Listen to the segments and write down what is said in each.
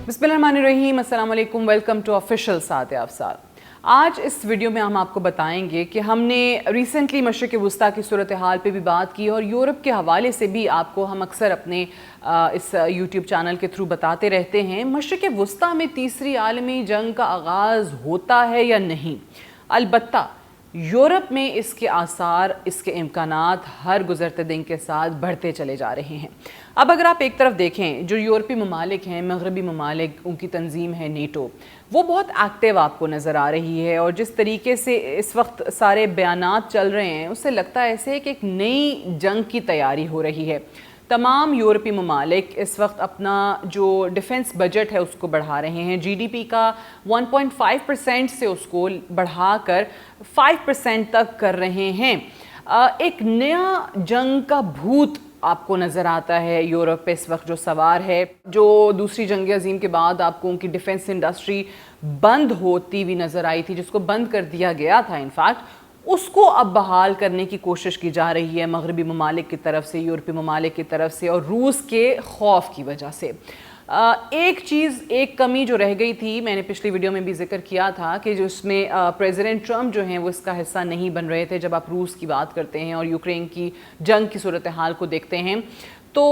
बिस्मिल्लाहिर्रहमानिर्रहीम, अस्सलाम वालेकुम, वेलकम टू ऑफिशियल सात अफसार। आज इस वीडियो में हम आपको बताएंगे कि हमने रिसेंटली मशरिक़ वुस्ता की सूरत हाल पे भी बात की और यूरोप के हवाले से भी आपको हम अक्सर अपने इस यूट्यूब चैनल के थ्रू बताते रहते हैं। मशरिक़ वुस्ता में तीसरी आलमी जंग का आगाज़ होता है या नहीं? अलबत्ता यूरोप में इसके आसार, इसके इम्कानात हर गुज़रते दिन के साथ बढ़ते चले जा रहे हैं। अब अगर आप एक तरफ देखें, जो यूरोपीय ममालिक हैं, मगरबी ममालिक, उनकी तंजीम है नेटो, वो बहुत एक्टिव आपको नज़र आ रही है। और जिस तरीके से इस वक्त सारे बयानात चल रहे हैं, उससे लगता है ऐसे कि एक नई जंग की तैयारी हो रही है। तमाम यूरोपीय ममालिक इस वक्त अपना जो डिफेंस बजट है उसको बढ़ा रहे हैं। जीडीपी का 1.5% से उसको बढ़ाकर 5% तक कर रहे हैं। एक नया जंग का भूत आपको नज़र आता है यूरोप पे इस वक्त जो सवार है। जो दूसरी जंग अज़ीम के बाद आपको उनकी डिफेंस इंडस्ट्री बंद होती हुई नज़र आई थी, जिसको बंद कर दिया गया था इनफैक्ट, उसको अब बहाल करने की कोशिश की जा रही है मगरबी ममालिक की तरफ से, यूरोपीय ममालिक की तरफ से, और रूस के खौफ की वजह से। एक कमी जो रह गई थी, मैंने पिछली वीडियो में भी जिक्र किया था कि जिसमें प्रेसिडेंट ट्रंप जो हैं वो इसका हिस्सा नहीं बन रहे थे। जब आप रूस की बात करते हैं और यूक्रेन की जंग की सूरत हाल को देखते हैं, तो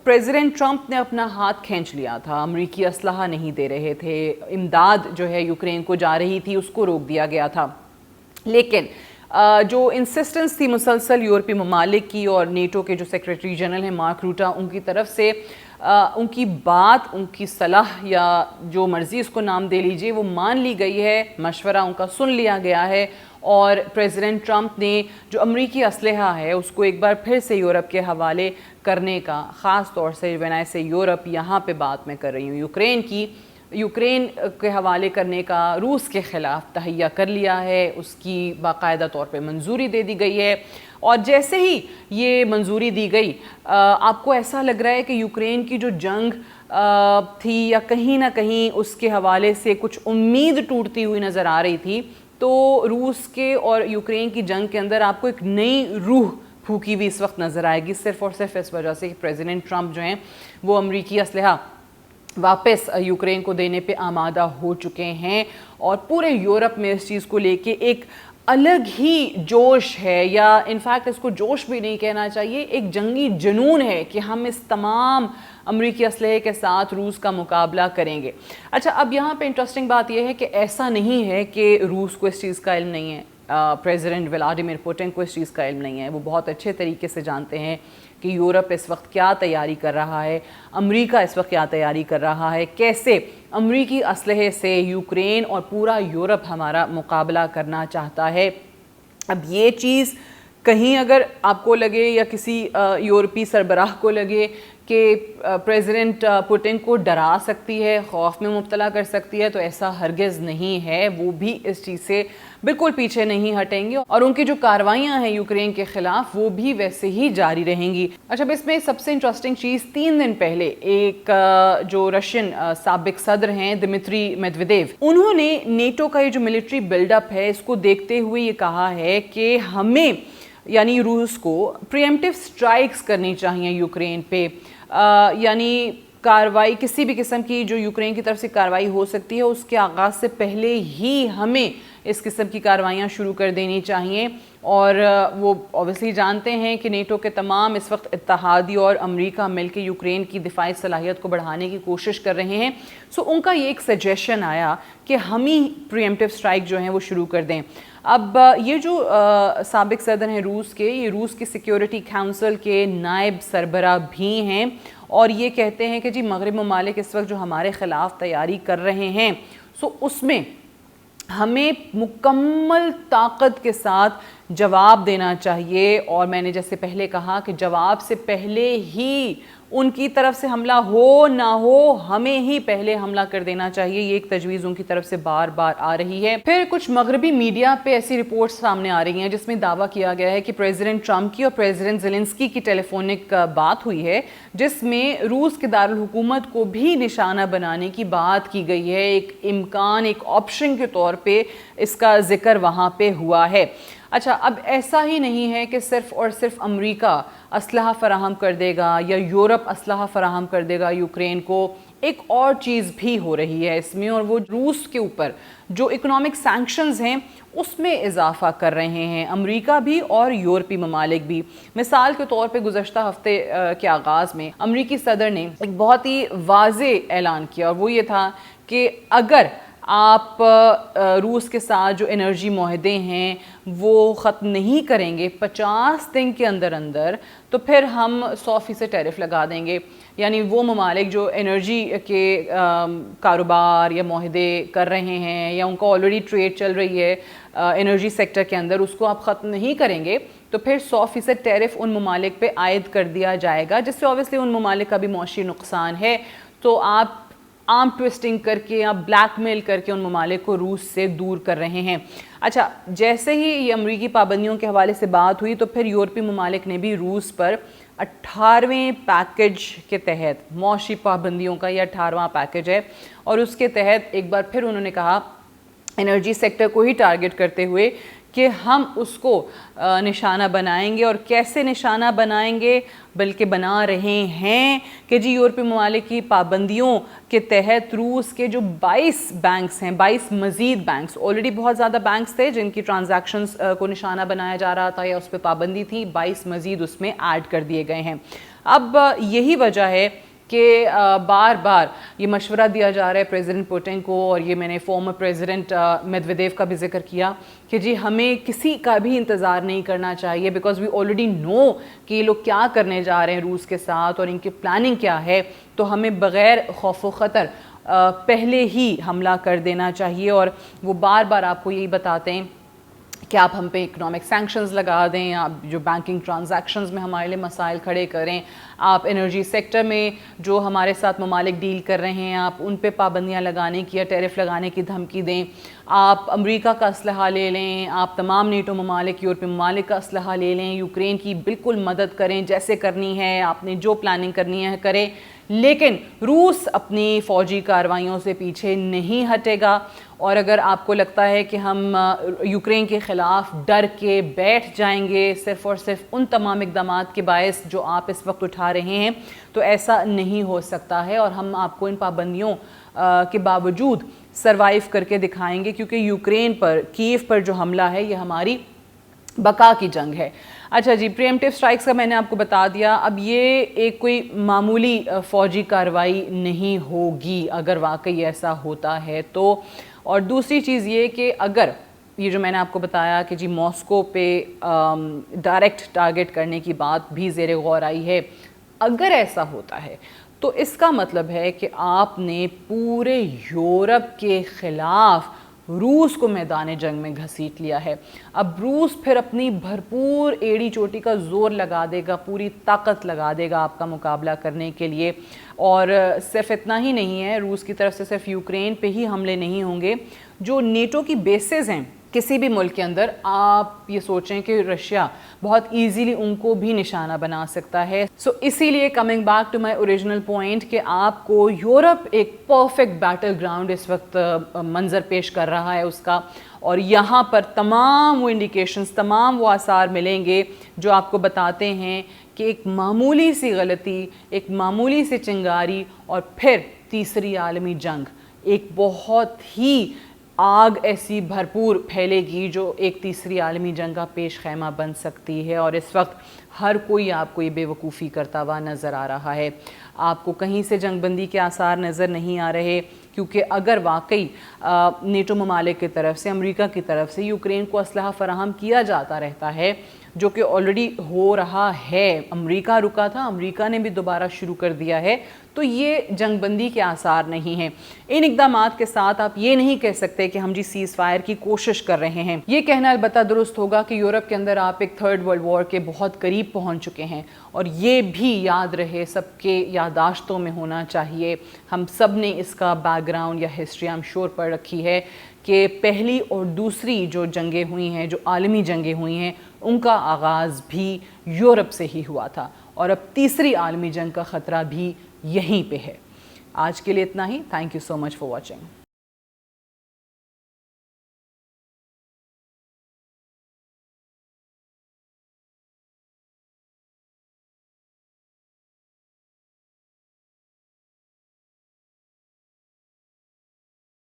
प्रेसिडेंट ट्रंप ने अपना हाथ खींच लिया था। अमरीकी असलहा नहीं दे रहे थे, इमदाद जो है यूक्रेन को जा रही थी उसको रोक दिया गया था। लेकिन जो इंसिस्टेंस थी मुसलसल यूरोपीय ममालिक की और नेटो के जो सेक्रेटरी जनरल हैं मार्क रूटा, उनकी तरफ से उनकी बात, उनकी सलाह या जो मर्ज़ी इसको नाम दे लीजिए, वो मान ली गई है, मशवरा उनका सुन लिया गया है। और प्रेसिडेंट ट्रंप ने जो अमरीकी असलहा है उसको एक बार फिर से यूरोप के हवाले करने का, ख़ास तौर से व्हेन आई से यूरोप, यहाँ पे बात मैं कर रही हूँ यूक्रेन के हवाले करने का रूस के ख़िलाफ़ तहैया कर लिया है। उसकी बाकायदा तौर पे मंजूरी दे दी गई है। और जैसे ही ये मंजूरी दी गई, आपको ऐसा लग रहा है कि यूक्रेन की जो जंग थी या कहीं ना कहीं उसके हवाले से कुछ उम्मीद टूटती हुई नज़र आ रही थी। तो रूस के और यूक्रेन की जंग के अंदर आपको एक नई रूह फूकी हुई इस वक्त नज़र आएगी, सिर्फ़ और सिर्फ इस वजह से कि प्रेसिडेंट ट्रंप जो हैं वो अमरीकी असलहा वापस यूक्रेन को देने पे आमादा हो चुके हैं। और पूरे यूरोप में इस चीज़ को लेके एक अलग ही जोश है, या इनफैक्ट इसको जोश भी नहीं कहना चाहिए, एक जंगी जुनून है कि हम इस तमाम अमरीकी असलहे के साथ रूस का मुकाबला करेंगे। अच्छा, अब यहाँ पे इंटरेस्टिंग बात यह है कि ऐसा नहीं है कि रूस को इस चीज़ का इल्म नहीं है, प्रेसिडेंट व्लादिमीर पुतिन को इस चीज़ का इल्म नहीं है। वो बहुत अच्छे तरीके से जानते हैं कि यूरोप इस वक्त क्या तैयारी कर रहा है, अमेरिका इस वक्त क्या तैयारी कर रहा है, कैसे अमरीकी असलहे से यूक्रेन और पूरा यूरोप हमारा मुकाबला करना चाहता है। अब ये चीज़ कहीं अगर आपको लगे या किसी यूरोपीय सरबराह को लगे कि प्रेसिडेंट पुतिन को डरा सकती है, खौफ में मुब्तला कर सकती है, तो ऐसा हरगिज़ नहीं है। वो भी इस चीज़ से बिल्कुल पीछे नहीं हटेंगे और उनकी जो कार्रवाइयाँ हैं यूक्रेन के ख़िलाफ़ वो भी वैसे ही जारी रहेंगी। अच्छा, अब इसमें सबसे इंटरेस्टिंग चीज़, 3 दिन पहले एक जो रशियन साबिक सदर हैं दिमित्री मेदवेदेव, उन्होंने नेटो का ये जो मिलिट्री बिल्डअप है इसको देखते हुए ये कहा है कि हमें यानी रूस को प्रीएम्प्टिव स्ट्राइक्स करनी चाहिए यूक्रेन पे, यानी कार्रवाई किसी भी किस्म की जो यूक्रेन की तरफ से कार्रवाई हो सकती है उसके आगाज़ से पहले ही हमें इस किस्म की कार्रवाइयाँ शुरू कर देनी चाहिए। और वो ऑब्वियसली जानते हैं कि नेटो के तमाम इस वक्त इत्तेहादी और अमेरिका मिलकर यूक्रेन की दिफाई सलाहियत को बढ़ाने की कोशिश कर रहे हैं। सो उनका ये एक सजेशन आया कि हम ही प्रीएम्प्टिव स्ट्राइक जो हैं वो शुरू कर दें। अब ये जो साबिक सदर हैं रूस के, ये रूस की सिक्योरिटी काउंसिल के नायब सरबरा भी हैं और ये कहते हैं कि जी मगरबी ममालिक इस वक्त जो हमारे ख़िलाफ़ तैयारी कर रहे हैं, सो उसमें हमें मुकम्मल ताकत के साथ जवाब देना चाहिए। और मैंने जैसे पहले कहा कि जवाब से पहले ही उनकी तरफ से हमला हो ना हो, हमें ही पहले हमला कर देना चाहिए। ये एक तजवीज़ उनकी तरफ से बार बार आ रही है। फिर कुछ मगरबी मीडिया पे ऐसी रिपोर्ट्स सामने आ रही हैं जिसमें दावा किया गया है कि प्रेसिडेंट ट्रंप की और प्रेसिडेंट ज़ेलेंस्की की टेलीफोनिक बात हुई है, जिसमें रूस के दारुल हुकूमत को भी निशाना बनाने की बात की गई है। एक इम्कान, एक ऑप्शन के तौर पर इसका जिक्र वहाँ पर हुआ है। अच्छा, अब ऐसा ही नहीं है कि सिर्फ़ और सिर्फ अमेरिका असलहा फ़राहम कर देगा या यूरोप असलहा फ़राहम कर देगा यूक्रेन को। ایک اور چیز بھی ہو رہی ہے اس میں، اور وہ روس کے اوپر جو اکنامک سینکشنز ہیں اس میں اضافہ کر رہے ہیں امریکہ بھی اور یورپی ممالک بھی۔ مثال کے طور پہ گزشتہ ہفتے کے آغاز میں امریکی صدر نے ایک بہت ہی واضح اعلان کیا، اور وہ یہ تھا کہ اگر آپ روس کے ساتھ جو انرجی معاہدے ہیں وہ ختم نہیں کریں گے 50 دن کے اندر اندر، تو پھر ہم 100% ٹیرف لگا دیں گے۔ یعنی وہ ممالک جو انرجی کے کاروبار یا معاہدے کر رہے ہیں یا ان کا آلریڈی ٹریڈ چل رہی ہے انرجی سیکٹر کے اندر، اس کو آپ ختم نہیں کریں گے تو پھر 100% ٹیرف ان ممالک پہ عائد کر دیا جائے گا، جس سے اوبیسلی ان ممالک کا بھی معاشی نقصان ہے۔ تو آپ آرم ٹوسٹنگ کر کے یا بلیک میل کر کے ان ممالک کو روس سے دور کر رہے ہیں۔ اچھا، جیسے ہی یہ امریکی پابندیوں کے حوالے سے بات ہوئی تو پھر یورپی ممالک نے بھی روس پر 18ویں پیکج کے تحت، معاشی پابندیوں کا یہ 18واں پیکج ہے، اور اس کے تحت ایک بار پھر انہوں نے کہا انرجی سیکٹر کو ہی ٹارگٹ کرتے ہوئے کہ ہم اس کو نشانہ بنائیں گے، اور کیسے نشانہ بنائیں گے بلکہ بنا رہے ہیں کہ جی یورپی ممالک کی پابندیوں کے تحت روس کے جو 22 بینکس ہیں، 22 مزید بینکس، آلریڈی بہت زیادہ بینکس تھے جن کی ٹرانزیکشنز کو نشانہ بنایا جا رہا تھا یا اس پہ پابندی تھی، 22 مزید اس میں ایڈ کر دیے گئے ہیں۔ اب یہی وجہ ہے کہ بار بار یہ مشورہ دیا جا رہا ہے پریزیڈنٹ پوٹن کو، اور یہ میں نے فارمر پریزیڈنٹ میدویدیو کا بھی ذکر کیا کہ جی ہمیں کسی کا بھی انتظار نہیں کرنا چاہیے، بیکاز وی آلریڈی نو کہ یہ لوگ کیا کرنے جا رہے ہیں روس کے ساتھ اور ان کی پلاننگ کیا ہے، تو ہمیں بغیر خوف و خطر پہلے ہی حملہ کر دینا چاہیے۔ اور وہ بار بار آپ کو یہی بتاتے ہیں کہ آپ ہم پہ اکنامک سینکشنز لگا دیں، آپ جو بینکنگ ٹرانزیکشنز میں ہمارے لیے مسائل کھڑے کریں، آپ انرجی سیکٹر میں جو ہمارے ساتھ ممالک ڈیل کر رہے ہیں آپ ان پہ پابندیاں لگانے کی یا ٹیرف لگانے کی دھمکی دیں، آپ امریکہ کا اسلحہ لے لیں، آپ تمام نیٹو ممالک، یورپی ممالک کا اسلحہ لے لیں، یوکرین کی بالکل مدد کریں، جیسے کرنی ہے آپ نے جو پلاننگ کرنی ہے کریں، لیکن روس اپنی فوجی کارروائیوں سے پیچھے نہیں ہٹے گا۔ اور اگر آپ کو لگتا ہے کہ ہم یوکرین کے خلاف ڈر کے بیٹھ جائیں گے صرف اور صرف ان تمام اقدامات کے باعث جو آپ اس وقت اٹھا رہے ہیں، تو ایسا نہیں ہو سکتا ہے، اور ہم آپ کو ان پابندیوں کے باوجود سروائیو کر کے دکھائیں گے، کیونکہ یوکرین پر، کیف پر جو حملہ ہے یہ ہماری بقا کی جنگ ہے۔ اچھا جی، پریمپٹیو سٹرائکس کا میں نے آپ کو بتا دیا۔ اب یہ ایک کوئی معمولی فوجی کارروائی نہیں ہوگی اگر واقعی ایسا ہوتا ہے تو، اور دوسری چیز یہ کہ اگر یہ جو میں نے آپ کو بتایا کہ جی ماسکو پہ ڈائریکٹ ٹارگٹ کرنے کی بات بھی زیر غور آئی ہے، اگر ایسا ہوتا ہے تو اس کا مطلب ہے کہ آپ نے پورے یورپ کے خلاف روس کو میدان جنگ میں گھسیٹ لیا ہے۔ اب روس پھر اپنی بھرپور ایڑی چوٹی کا زور لگا دے گا، پوری طاقت لگا دے گا آپ کا مقابلہ کرنے کے لیے، اور صرف اتنا ہی نہیں ہے، روس کی طرف سے صرف یوکرین پہ ہی حملے نہیں ہوں گے، جو نیٹو کی بیسز ہیں کسی بھی ملک کے اندر، آپ یہ سوچیں کہ رشیا بہت ایزیلی ان کو بھی نشانہ بنا سکتا ہے۔ سو اسی لیے coming back to my original point کہ آپ کو یورپ ایک پرفیکٹ بیٹل گراؤنڈ اس وقت منظر پیش کر رہا ہے اس کا، اور یہاں پر تمام وہ انڈیکیشنز، تمام وہ آثار ملیں گے جو آپ کو بتاتے ہیں کہ ایک معمولی سی غلطی، ایک معمولی سی چنگاری، اور پھر تیسری عالمی جنگ، ایک بہت ہی آگ ایسی بھرپور پھیلے گی جو ایک تیسری عالمی جنگ کا پیش خیمہ بن سکتی ہے، اور اس وقت ہر کوئی آپ کو یہ بے وقوفی کرتا ہوا نظر آ رہا ہے۔ آپ کو کہیں سے جنگ بندی کے آثار نظر نہیں آ رہے، کیونکہ اگر واقعی نیٹو ممالک کی طرف سے، امریکہ کی طرف سے یوکرین کو اسلحہ فراہم کیا جاتا رہتا ہے، جو کہ آلریڈی ہو رہا ہے، امریکہ رکا تھا، امریکہ نے بھی دوبارہ شروع کر دیا ہے، تو یہ جنگ بندی کے آثار نہیں ہیں۔ ان اقدامات کے ساتھ آپ یہ نہیں کہہ سکتے کہ ہم جی سیز فائر کی کوشش کر رہے ہیں۔ یہ کہنا البتہ درست ہوگا کہ یورپ کے اندر آپ ایک تھرڈ ورلڈ وار کے بہت قریب پہنچ چکے ہیں، اور یہ بھی یاد رہے، سب کے یادداشتوں میں ہونا چاہیے، ہم سب نے اس کا بیک گراؤنڈ یا ہسٹری ہم شور پڑھ رکھی ہے کہ پہلی اور دوسری جو جنگیں ہوئی ہیں، جو عالمی جنگیں ہوئی ہیں، ان کا آغاز بھی یورپ سے ہی ہوا تھا، اور اب تیسری عالمی جنگ کا خطرہ بھی یہیں پہ ہے۔ آج کے لیے اتنا ہی، thank you so much for watching.